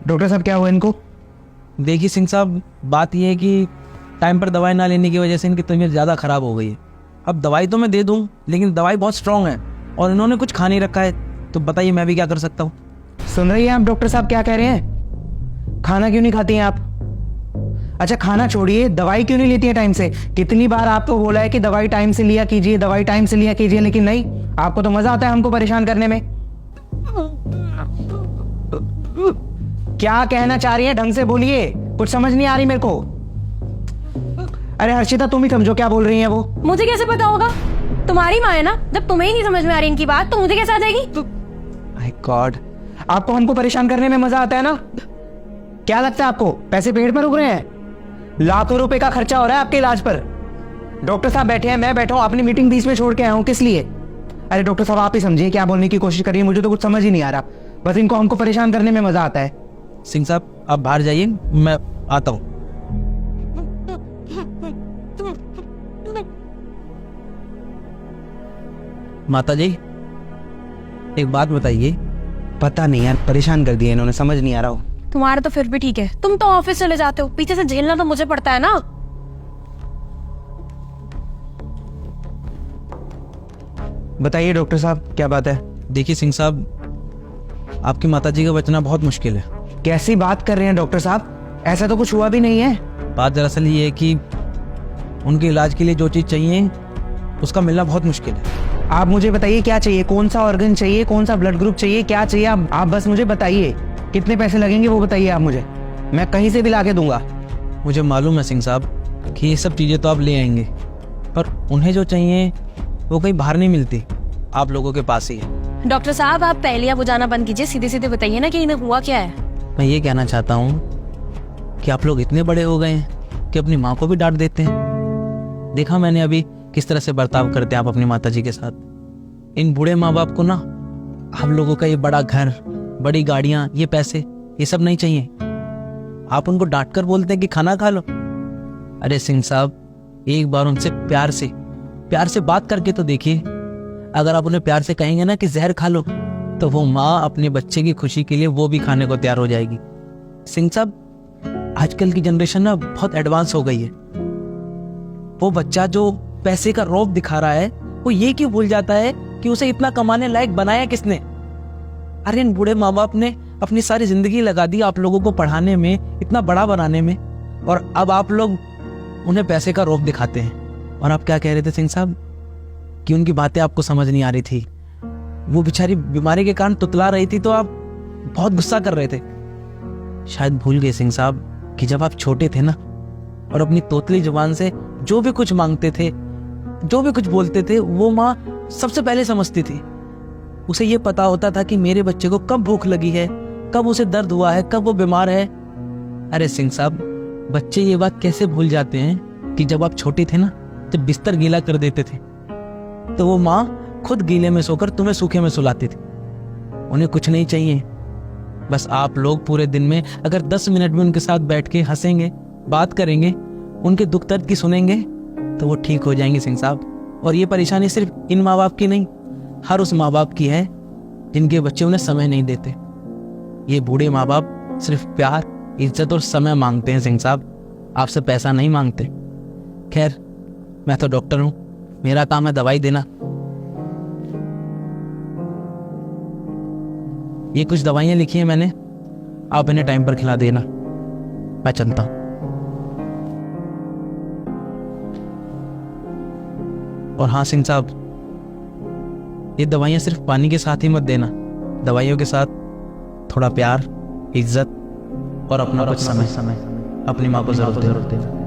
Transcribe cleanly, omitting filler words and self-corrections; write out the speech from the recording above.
Doctor साहब क्या हुआ इनको? देखिए सिंह साहब, बात यह है कि टाइम पर दवाई ना लेने की वजह से इनकी तबीयत ज़्यादा ख़राब हो गई है। अब दवाई तो मैं दे दूँ, लेकिन दवाई बहुत स्ट्रांग है और इन्होंने कुछ खा नहीं रखा है, तो बताइए मैं भी क्या कर सकता हूँ। सुन रही हैं आप डॉक्टर साहब क्या कह रहे हैं? खाना क्यों नहीं खाती हैं आप? अच्छा खाना छोड़िए, दवाई क्यों नहीं लेती है टाइम से? कितनी बार आपको बोला है कि दवाई टाइम से लिया कीजिए, दवाई टाइम से लिया कीजिए, लेकिन नहीं, आपको तो मजा आता है हमको परेशान करने में। क्या कहना चाह रही है? ढंग से बोलिए, कुछ समझ नहीं आ रही मेरे को। अरे हर्षिता तुम ही समझो क्या बोल रही है वो। मुझे कैसे पता होगा? तुम्हारी माँ है ना, जब तुम्हें ही नहीं समझ में आ रही इनकी बात तो मुझे कैसे आ जाएगी? माय गॉड, आपको हमको परेशान करने में मजा आता है ना? क्या लगता है आपको पैसे पेट में रुक रहे हैं? लाखों रुपए का खर्चा हो रहा है आपके इलाज पर। डॉक्टर साहब बैठे हैं, मैं बैठा हूं, अपनी मीटिंग बीच में छोड़ के आया हूं, किस लिए? अरे डॉक्टर साहब आप ही समझिए क्या बोलने की कोशिश करिए, मुझे तो कुछ समझ ही नहीं आ रहा। बस इनको हमको परेशान करने में मजा आता है। सिंह साहब आप बाहर जाइए, मैं आता हूँ। माता जी एक बात बताइए। पता नहीं यार, परेशान कर दिया इन्होंने, समझ नहीं आ रहा हो। तुम्हारा तो फिर भी ठीक है, तुम तो ऑफिस चले जाते हो, पीछे से झेलना तो मुझे पड़ता है ना। बताइए डॉक्टर साहब क्या बात है? देखिए सिंह साहब, आपकी माताजी का बचना बहुत मुश्किल है। कैसी बात कर रहे हैं डॉक्टर साहब? ऐसा तो कुछ हुआ भी नहीं है। बात दरअसल ये है कि उनके इलाज के लिए जो चीज़ चाहिए उसका मिलना बहुत मुश्किल है। आप मुझे बताइए क्या चाहिए, कौन सा ऑर्गन चाहिए, कौन सा ब्लड ग्रुप चाहिए, क्या चाहिए? आप बस मुझे बताइए, कितने पैसे लगेंगे वो बताइए आप मुझे, मैं कहीं से भी ला के दूंगा। मुझे मालूम है सिंह साहब कि ये सब चीज़ें तो आप ले आएंगे, पर उन्हें जो चाहिए वो कहीं बाहर नहीं मिलती, आप लोगों के पास ही है। डॉक्टर साहब आप पहलियां बुझाना बंद कीजिए, सीधे सीधे बताइए ना कि इन्हें हुआ क्या है। मैं ये कहना चाहता हूँ कि आप लोग इतने बड़े हो गए हैं कि अपनी माँ को भी डांट देते हैं। देखा मैंने अभी किस तरह से बर्ताव करते हैं आप अपनी माताजी के साथ। इन बूढ़े माँ बाप को ना हम लोगों का ये बड़ा घर, बड़ी गाड़ियां, ये पैसे, ये सब नहीं चाहिए। आप उनको डांट कर बोलते हैं कि खाना खा लो। अरे सिंह साहब एक बार उनसे प्यार से बात करके तो देखिए। अगर आप उन्हें प्यार से कहेंगे ना कि जहर खा लो, तो वो माँ अपने बच्चे की खुशी के लिए वो भी खाने को तैयार हो जाएगी। सिंह साहब आजकल की जनरेशन ना बहुत एडवांस हो गई है। वो बच्चा जो पैसे का रौब दिखा रहा है, वो ये क्यों भूल जाता है कि उसे इतना कमाने लायक बनाया किसने? अरे इन बूढ़े माँ बाप ने अपनी सारी जिंदगी लगा दी आप लोगों को पढ़ाने में, इतना बड़ा बनाने में, और अब आप लोग उन्हें पैसे का रौब दिखाते हैं। और आप क्या कह रहे थे सिंह साहब कि उनकी बातें आपको समझ नहीं आ रही थी, वो बेचारी बीमारी के कारण तुतला रही थी तो आप बहुत गुस्सा कर रहे थे। शायद भूल गए सिंह साहब कि जब आप छोटे थे ना और अपनी तोतली जुबान से जो भी कुछ मांगते थे, जो भी कुछ बोलते थे, वो माँ सबसे पहले समझती थी। उसे ये पता होता था कि मेरे बच्चे को कब भूख लगी है, कब उसे दर्द हुआ है, कब वो बीमार है। अरे सिंह साहब बच्चे ये बात कैसे भूल जाते हैं कि जब आप छोटे थे ना, जब बिस्तर गीला कर देते थे तो वो माँ खुद गीले में सोकर तुम्हें सूखे में सुलाती थी। उन्हें कुछ नहीं चाहिए, बस आप लोग पूरे दिन में अगर 10 मिनट में उनके साथ बैठ के हंसेंगे, बात करेंगे, उनके दुख दर्द की सुनेंगे, तो वो ठीक हो जाएंगे सिंह साहब। और ये परेशानी सिर्फ इन माँ बाप की नहीं, हर उस माँ बाप की है जिनके बच्चे उन्हें समय नहीं देते। ये बूढ़े माँ बाप सिर्फ प्यार, इज्जत और समय मांगते हैं सिंह साहब, आपसे पैसा नहीं मांगते। खैर मैं तो डॉक्टर हूँ, मेरा काम है दवाई देना। ये कुछ दवाइयाँ लिखी हैं मैंने, आप इन्हें टाइम पर खिला देना। मैं चलता हूँ। और हाँ सिंह साहब, ये दवाइयाँ सिर्फ पानी के साथ ही मत देना, दवाइयों के साथ थोड़ा प्यार, इज्जत और अपना कुछ समय अपनी माँ को जरूर देना।